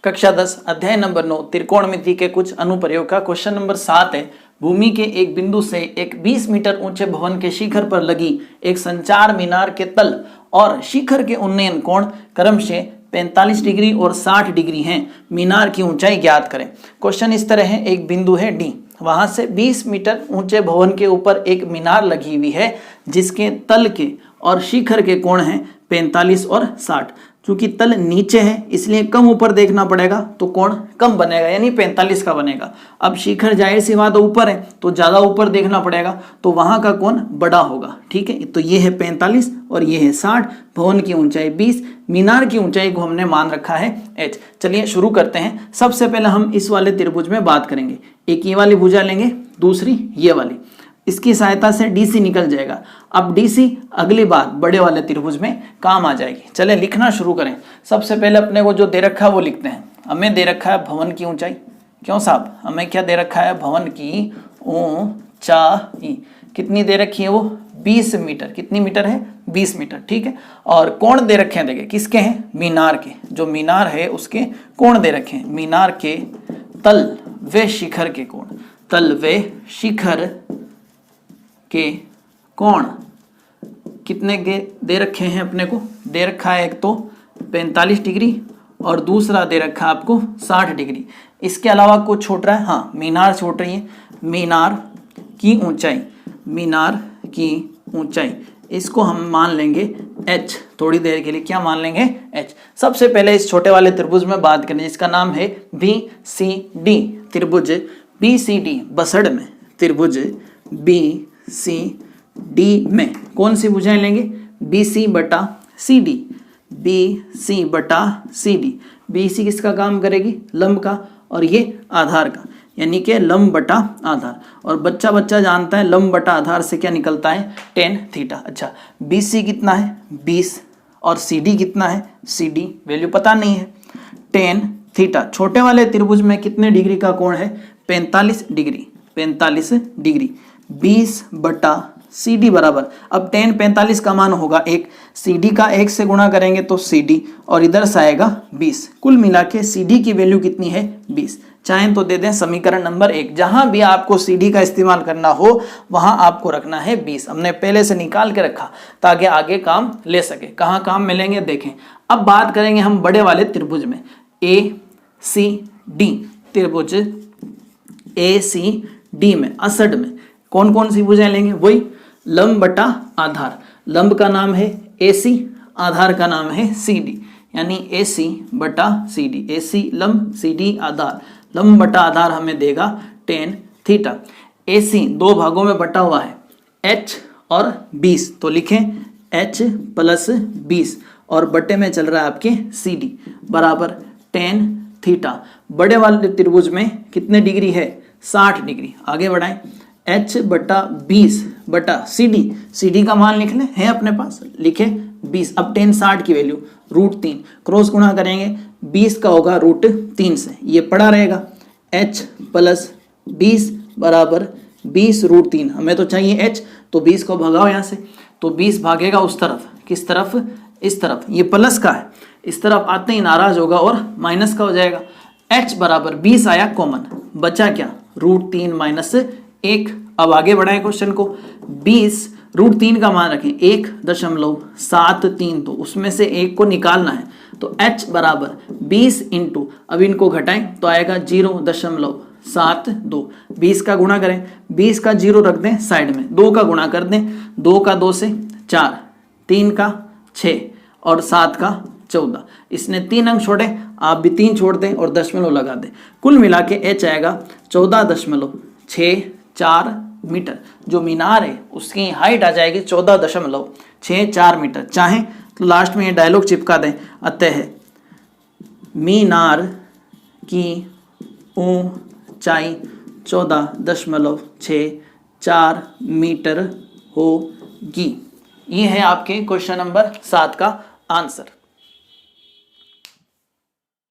कक्षा 10 अध्याय नंबर 9 त्रिकोणमिति के कुछ अनुप्रयोग का क्वेश्चन नंबर 7 है। भूमि के एक बिंदु से एक 20 मीटर ऊंचे भवन के शिखर पर लगी एक संचार मीनार के तल और शिखर के उन्नयन कोण क्रमशः 45 डिग्री और 60 डिग्री हैं। मीनार की ऊंचाई ज्ञात करें। क्वेश्चन इस तरह है, एक बिंदु है डी, वहां से 20 मीटर ऊंचे भवन के ऊपर एक मीनार लगी हुई है जिसके तल के और शिखर के कोण हैं 45 और 60। चूंकि तल नीचे है इसलिए कम ऊपर देखना पड़ेगा तो कोण कम बनेगा, यानी 45 का बनेगा। अब शिखर जाहिर सी बात ऊपर है तो ज्यादा ऊपर देखना पड़ेगा तो वहां का कोण बड़ा होगा। ठीक है, तो ये है 45 और ये है 60। भवन की ऊंचाई 20, मीनार की ऊंचाई को हमने मान रखा है h। चलिए शुरू करते हैं। सबसे पहले हम इस वाले त्रिभुज में बात करेंगे। एक ये वाली भुजा लेंगे, दूसरी ये वाली, इसकी सहायता से DC निकल जाएगा। अब DC अगली बार बड़े वाले त्रिभुज में काम आ जाएगी। चले लिखना शुरू करें। सबसे पहले अपने को जो दे रखा है वो लिखते हैं। हमें दे रखा है भवन की ऊंचाई। क्यों साहब, हमें क्या दे रखा है? भवन की ऊंचाई कितनी दे रखी है? वो 20 मीटर। कितनी मीटर है? 20 मीटर। ठीक है, और कोण दे रखे हैं, देखिए किसके हैं? मीनार के। जो मीनार है उसके कोण दे रखे हैं। मीनार के तल व शिखर के कोण, तल व शिखर के कोण कितने के दे रखे हैं? अपने को दे रखा है एक तो 45 डिग्री और दूसरा दे रखा है आपको 60 डिग्री। इसके अलावा कुछ छूट रहा है? हाँ, मीनार छूट रही है। मीनार की ऊंचाई, मीनार की ऊंचाई इसको हम मान लेंगे h। थोड़ी देर के लिए क्या मान लेंगे? h। सबसे पहले इस छोटे वाले त्रिभुज में बात करें जिसका नाम है BCD। त्रिभुज BCD बसड़ में, त्रिभुज BCD में कौन सी भुजाएं लेंगे? BC बटा CD। BC बटा CD। BC किसका काम करेगी? लंब का, और ये आधार का, यानी कि लंब बटा आधार। और बच्चा बच्चा जानता है लंब बटा आधार से क्या निकलता है? tan theta. अच्छा, BC कितना है? 20 और CD कितना है? CD वैल्यू पता नहीं है। tan थीटा छोटे वाले त्रिभुज में कितने डिग्री का कोण है? 45 डिग्री। 45 डिग्री 20 बटा CD बराबर, अब tan 45 का मान होगा 1, CD का 1 से गुणा करेंगे तो CD और इधर से आएगा 20। कुल मिला के CD की वैल्यू कितनी है? 20। चाहें तो दे दें समीकरण नंबर 1। जहां भी आपको CD का इस्तेमाल करना हो वहां आपको रखना है 20। हमने पहले से निकाल के रखा ताकि आगे काम ले सके। कहाँ काम मिलेंगे देखें। अब बात करेंगे हम बड़े वाले त्रिभुज में, ACD। त्रिभुज ACD में, असड में कौन कौन सी भुजाएं लेंगे? वही लंब बटा आधार। लंब का नाम है AC, आधार का नाम है CD, यानी AC बटा CD। AC लंब, CD आधार। लंब बटा आधार हमें देगा tan थीटा। AC दो भागों में बटा हुआ है, H और 20, तो लिखें H प्लस 20 और बटे में चल रहा है आपके CD बराबर tan थीटा। बड़े वाले त्रिभुज में कितने डिग्री है? 60 डिग्री। आगे बढ़ाएं, H बटा 20 बटा CD का मान लिख लें, है अपने पास, लिखे 20। अब tan 60 की वैल्यू √3, क्रॉस गुणा करेंगे 20 का होगा √3 से, ये पड़ा रहेगा। H प्लस 20 बराबर 20 √3। हमें तो चाहिए H, तो 20 को भगाओ यहाँ से, तो 20 भागेगा उस तरफ। किस तरफ? इस तरफ। ये प्लस का है, इस तरफ आते ही नाराज होगा और माइनस का हो जाएगा। H बराबर 20 आया कॉमन, बचा क्या? √3 माइनस 1। अब आगे बढ़ाएं क्वेश्चन को। 20 √3 का मान रखें 1.73, तो उसमें से 1 को निकालना है, तो H बराबर 20 इंटू, अब इनको घटाएं तो आएगा 0.72। 20 का गुणा करें, 20 का 0 रख दें साइड में, 2 का गुणा कर दें, 2 का 2 से 4, 3 का 6 और 7 का 14। इसने 3 अंक छोड़े, आप भी 3 छोड़ दें और दशमलव लगा दें। कुल मिला के H आएगा 14.64 मीटर। जो मीनार है उसकी हाइट आ जाएगी 14.64 मीटर। चाहें तो लास्ट में ये डायलॉग चिपका दें, अतः मीनार की ऊंचाई 14.64 मीटर होगी। ये है आपके क्वेश्चन नंबर 7 का आंसर।